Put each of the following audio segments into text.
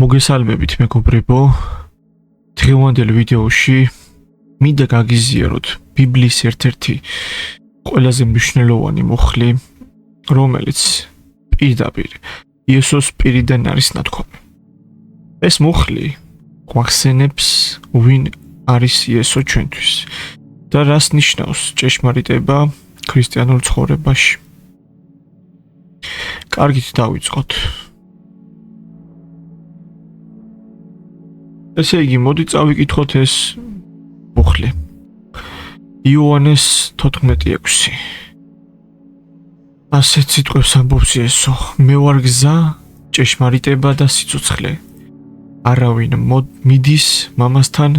მოგესალმებით მეგობრებო, დღევანდელ ვიდეოში მინდა გაგიზიაროთ ბიბლიის ერთ-ერთი ყველაზე მნიშვნელოვანი მუხლი, რომელიც პირდაპირ იესოს პირიდან არის ნათქვამი. ეს მუხლი გვახსენებს ვინ არის იესო ჩვენთვის და რას ნიშნავს ჭეშმარიტება ქრისტიანულ ცხოვრებაში. კარგით დავიწყოთ. ესე იგი, მოდი წავიკითხოთ ეს მუხლი. იოანეს 14:6. ასეთ სიტყვებს ამბობს იესო: მე ვარ გზა, ჭეშმარიტება და სიცოცხლე. არავინ მიდის მამასთან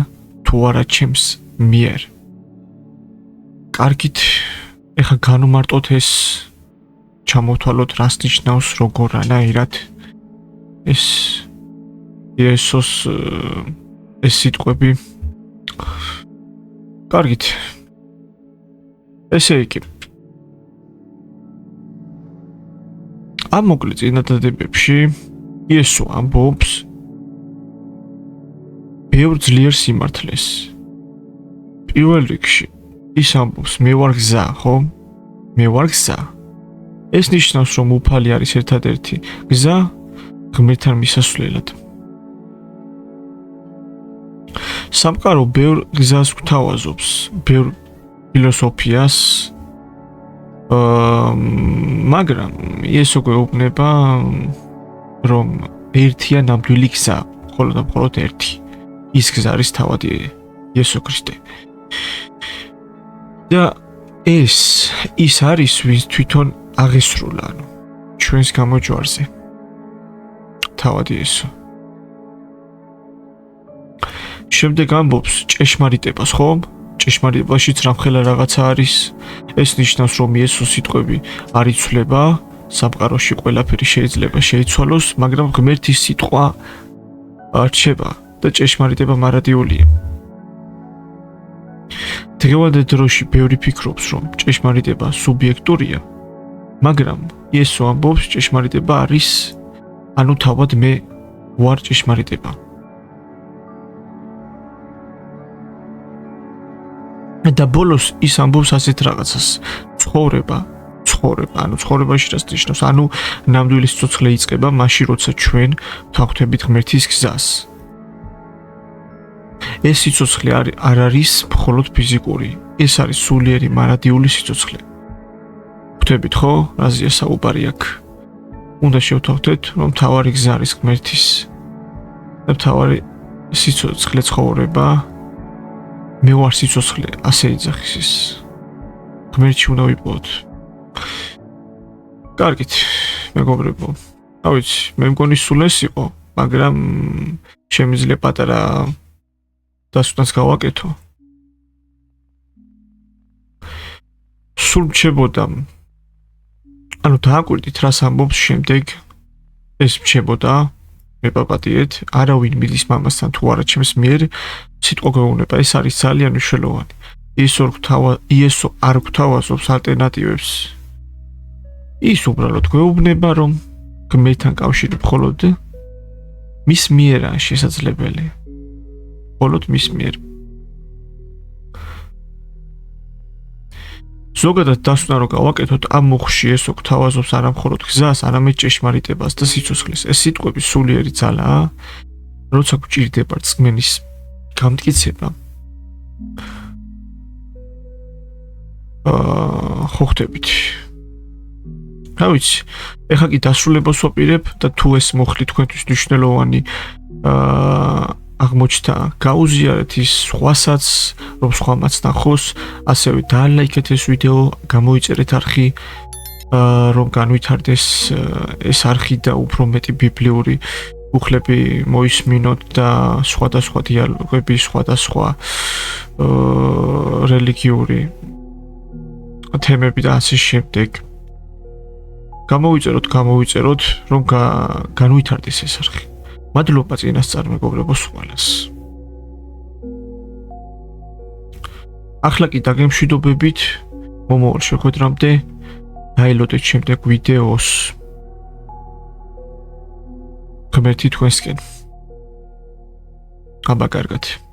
თუ არა ჩემს მიერ. კარგით, ეხლა განვმარტოთ ეს, ჩამოვთვალოთ რას ნიშნავს როგორანაირად ეს იესოს ეს სიტყვები. კარგით. ესე იგი, ამ მოკლე წინადადებებში იესო ამბობს ბევრ ძლიერ სიმართლეს. პირველ რიგში ის ამბობს მე ვარ გზა, ხო? მე ვარ გზა. ეს ნიშნავს, რომ უფალი არის ერთადერთი გზა ღმერთთან მისასვლელად. სამყარო ბევრ გზას გვთავაზობს, ბევრ ფილოსოფიას, მაგრამ იესო გვეუბნება, რომ ერთია ნამდვილი გზა, მხოლოდ და მხოლოდ ერთი. ის გზა არის თავად იესო ქრისტე. და ის არის, ვინც თვითონ აღესრულა, ჩვენს გამოჯვარზე. თავად იესო. შემდეგ ამბობს ჭეშმარიტებას, ხო? ჭეშმარიტებაშიც რამხელა რაღაცა არის. ეს ნიშნავს, რომ იესოს სიტყვები არ იცვლება, სამყაროში ყველაფერი შეიძლება შეიცვალოს, მაგრამ ღმერთის სიტყვა რჩება და ჭეშმარიტება მარადიულია. დღევანდელ დროში ბევრი ფიქრობს, რომ ჭეშმარიტება სუბიექტურია, მაგრამ იესო ამბობს, ჭეშმარიტება არის, ანუ თავად მე ვარ ჭეშმარიტება. და ბოლოს ის ამბობს ასეთ რაღაცას: ცხოვრება, ანუ ცხოვრებაში რას ნიშნავს? ანუ ნამდვილი სიცოცხლე იწყება მაშინ, როცა ჩვენ ვთანხმდებით ღმერთის გზას. ეს სიცოცხლე არ არის მხოლოდ ფიზიკური, ეს არის სულიერი მარადიული სიცოცხლე. ხვდებით ხო, რაზეა საუბარი აქ? უნდა შევთანხმდეთ, რომ მთავარი გზა არის ღმერთის და მთავარი სიცოცხლე ცხოვრება. მე ვარ სიცოცხლე, ასე იძახის ის. ღმერთში უნდა ვიპოვოთ. კარგით, მეგობრებო. ავიცი, მე მგონი სულ ეს იყო, მაგრამ შემიძლია პატარა დასვენაც გავაკეთო. სულ რჩებოდა, ანუ დააკვირდით რას ამბობს შემდეგ, ეს რჩებოდა, მე პაპატიეთ, არავინ მიდის მამასთან თუ არა ჩემს მიერ, სიტყვა გვეუბნება, ეს არის ძალიან მნიშვნელოვანი. იესო არ გვთავაზობს ალტერნატივებს. ის უბრალოდ გვეუბნება, რომ ღმერთთან კავშირი მხოლოდ მის მიერაა შესაძლებელი. მხოლოდ მის მიერ. ზოგადად დასვნა რომ გავაკეთოთ, ამ მუხლში იესო გვთავაზობს არა მხოლოდ გზას, არამედ ჭეშმარიტებას და სიცოცხლეს. ეს სიტყვები სულიერი ძალაა, როცა გვჭირდება რწმენის გამტკიცება. ხო ხვდებით. რა ვიცი, ეხლა კი დასრულებას ვაპირებ და თუ ეს მუხლი თქვენთვის მნიშვნელოვანი აღმოჩნდა, გაუზიარეთ ის სხვასაც, რომ სხვამაც ნახოს, ასევე დაალაიქეთ ეს ვიდეო, გამოიწერეთ არხი, რომ განვითარდეს ეს არხი და უფრო მეტი ბიბლიური მუხლები მოისმინოთ და სხვადასხვა დიალოგები, სხვადასხვა რელიგიური თემები და ასე შემდეგ. გამოვიწეროთ, რომ განვითარდეს ეს არხი. მადლობა წინასწარ მეგობრებო სულას. ახლა კი დაგემშვიდობებით, მომავალ შეხვედრამდე დაელოდეთ შემდეგ ვიდეოს. ღმერთი თქვენსკენ. აბა კარგად.